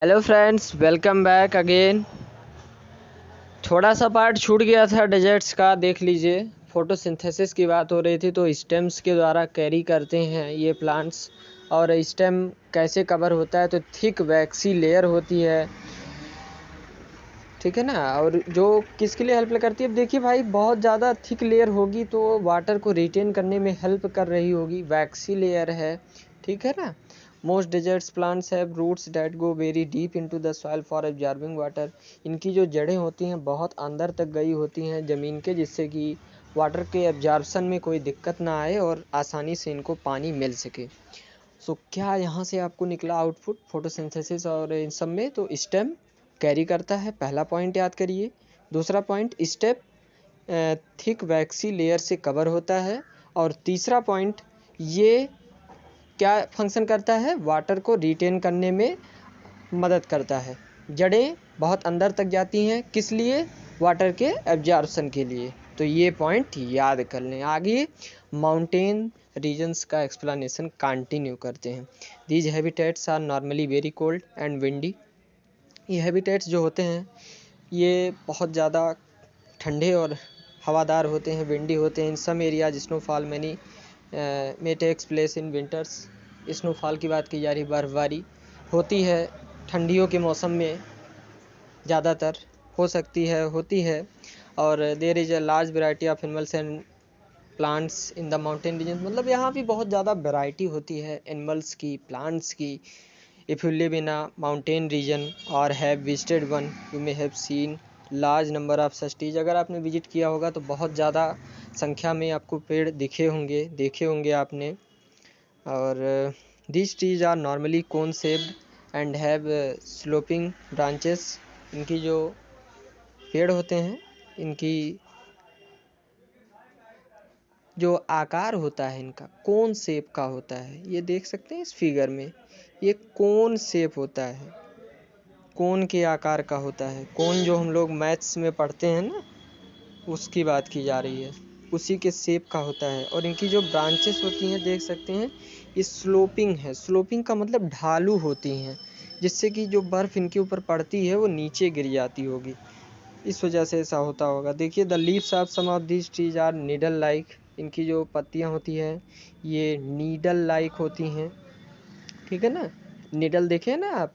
Hello friends, welcome back again. थोड़ा सा part छूट गया था डेजर्ट्स का, देख लीजिए। फोटोसिंथेसिस की बात हो रही थी, तो स्टेम्स के द्वारा कैरी करते हैं ये प्लांट्स। और स्टेम कैसे कवर होता है, तो थिक वैक्सी लेयर होती है, ठीक है ना। और जो किसके लिए हेल्प करती है, देखिए भाई, बहुत ज़्यादा थिक लेयर होगी तो वाटर को रिटेन करने में हेल्प कर रही होगी, वैक्सी लेयर है, ठीक है ना। Most deserts plants have roots that go very deep into the soil for absorbing water. इनकी जो जड़ें होती हैं बहुत अंदर तक गई होती हैं ज़मीन के, जिससे कि वाटर के एब्जॉर्प्शन में कोई दिक्कत ना आए और आसानी से इनको पानी मिल सके। सो क्या यहाँ से आपको निकला आउटपुट फोटोसिंथेसिस और इन सब में, तो स्टेम कैरी करता है, पहला पॉइंट याद करिए। दूसरा point, step thick waxy layer से कवर होता है। और तीसरा पॉइंट, ये क्या फंक्शन करता है, वाटर को रिटेन करने में मदद करता है। जड़ें बहुत अंदर तक जाती हैं, किस लिए, वाटर के एब्जॉर्प्शन के लिए। तो ये पॉइंट याद कर लें। आगे माउंटेन रीजन्स का एक्सप्लेनेशन कंटिन्यू करते हैं। These habitats are normally very cold and windy. ये हैबिटेट्स जो होते हैं ये बहुत ज़्यादा ठंडे और हवादार होते हैं, विंडी होते हैं। In some areas snowfall many may takes place in winters. Snowfall की बात की जा रही, बर्फबारी होती है ठंडियों के मौसम में, ज़्यादातर हो सकती है, होती है। और there is a large variety of animals and plants in the mountain region. मतलब यहाँ भी बहुत ज़्यादा वैरायटी होती है एनिमल्स की, प्लांट्स की। If you live in a mountain region और have visited one, you may have seen large number of such trees. अगर आपने विजिट किया होगा तो बहुत ज़्यादा संख्या में आपको पेड़ देखे होंगे आपने। और these trees are normally cone shaped and have sloping branches. इनकी जो पेड़ होते हैं, इनकी जो आकार होता है इनका कोन शेप का होता है। ये देख सकते हैं इस फिगर में, ये कोन शेप होता है, कोन के आकार का होता है। कोन जो हम लोग मैथ्स में पढ़ते हैं ना, उसकी बात की जा रही है, उसी के शेप का होता है। और इनकी जो ब्रांचेस होती हैं देख सकते हैं, ये स्लोपिंग है। स्लोपिंग का मतलब ढालू होती हैं, जिससे कि जो बर्फ़ इनके ऊपर पड़ती है वो नीचे गिर जाती होगी, इस वजह से ऐसा होता होगा। देखिए, the leaves of some of this trees are needle like. इनकी जो पत्तियाँ होती हैं ये नीडल लाइक होती हैं, ठीक है ना। नीडल देखे ना आप,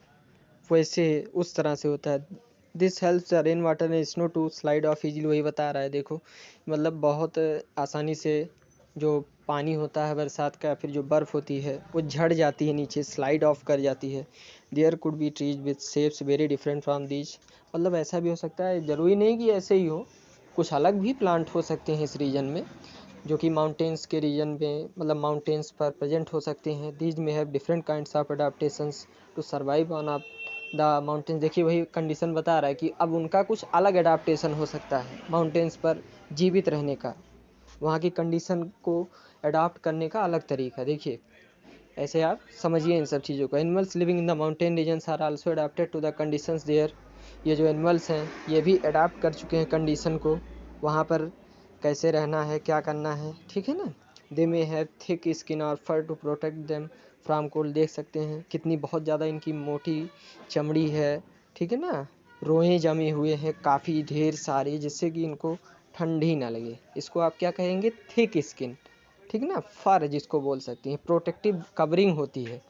वैसे उस तरह से होता है। This helps the rain water and snow to slide off easily, वही बता रहा है, देखो मतलब बहुत आसानी से जो पानी होता है बरसात का, फिर जो बर्फ़ होती है वो झड़ जाती है नीचे, स्लाइड ऑफ कर जाती है। There could be trees with shapes very different from these. मतलब ऐसा भी हो सकता है, ज़रूरी नहीं कि ऐसे ही हो, कुछ अलग भी प्लांट हो सकते हैं इस रीजन में, जो कि माउंटेन्स के रीजन में, मतलब माउंटेन्स पर प्रेजेंट हो सकते हैं। दीज में have different kinds of adaptations to survive on of the mountains. देखिए, वही कंडीशन बता रहा है कि अब उनका कुछ अलग अडाप्टेशन हो सकता है माउंटेन्स पर जीवित रहने का, वहाँ की कंडीशन को अडाप्ट करने का अलग तरीका। देखिए, ऐसे आप समझिए इन सब चीज़ों को। Animals living in the mountain regions are also adapted to the conditions there. ये जो एनिमल्स हैं ये भी अडाप्ट कर चुके हैं कंडीशन को, वहाँ पर कैसे रहना है, क्या करना है, ठीक है ना। They may have thick skin और fur to protect them from cold. देख सकते हैं कितनी बहुत ज़्यादा इनकी मोटी चमड़ी है, ठीक है ना। रोएं जमे हुए हैं काफ़ी ढेर सारे, जिससे कि इनको ठंडी ना लगे। इसको आप क्या कहेंगे, थिक स्किन, ठीक है ना। फर जिसको बोल सकते हैं, प्रोटेक्टिव कवरिंग होती है।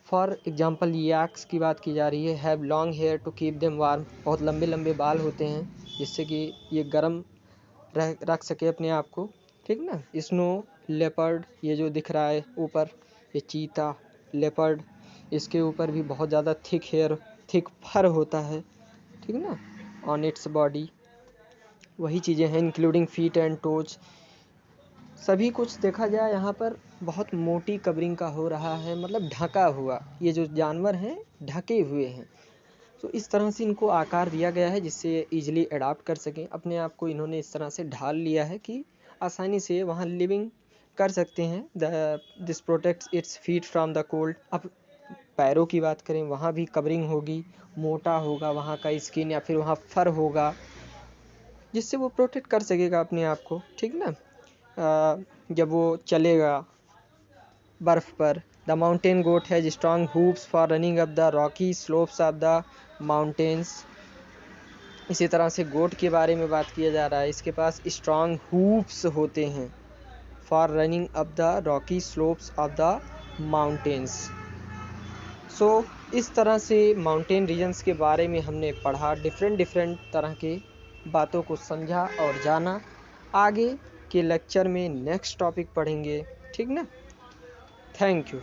फॉर एग्जांपल याक्स की बात की जा रही है। Have long hair to keep them warm. बहुत लंबे लंबे बाल होते हैं, जिससे कि ये गर्म रख सके अपने आप को, ठीक ना। स्नो लेपर्ड, ये जो दिख रहा है ऊपर, ये चीता लेपर्ड, इसके ऊपर भी बहुत ज़्यादा थिक हेयर, थिक फर होता है, ठीक ना, ऑन इट्स बॉडी। वही चीज़ें हैं इंक्लूडिंग फीट एंड टोज। सभी कुछ देखा जाए यहाँ पर बहुत मोटी कवरिंग का हो रहा है, मतलब ढका हुआ। ये जो जानवर हैं ढके हुए हैं, तो इस तरह से इनको आकार दिया गया है जिससे ये ईजिली अडाप्ट कर सकें अपने आप को। इन्होंने इस तरह से ढाल लिया है कि आसानी से वहाँ लिविंग कर सकते हैं। This protects its feet from the cold. अब पैरों की बात करें, वहाँ भी कवरिंग होगी, मोटा होगा वहाँ का स्किन, या फिर वहाँ फर होगा, जिससे वो प्रोटेक्ट कर सकेगा अपने आप को, ठीक ना। जब वो चलेगा बर्फ़ पर, the mountain goat has strong hoofs for running up the rocky slopes of the mountains. इसी तरह से गोट के बारे में बात किया जा रहा है, इसके पास स्ट्रॉन्ग हूप्स होते हैं for running up the rocky slopes of the mountains. So इस तरह से माउंटेन रीजन्स के बारे में हमने पढ़ा, डिफरेंट तरह के बातों को समझा और जाना। आगे के लेक्चर में नेक्स्ट टॉपिक पढ़ेंगे, ठीक ना। Thank you.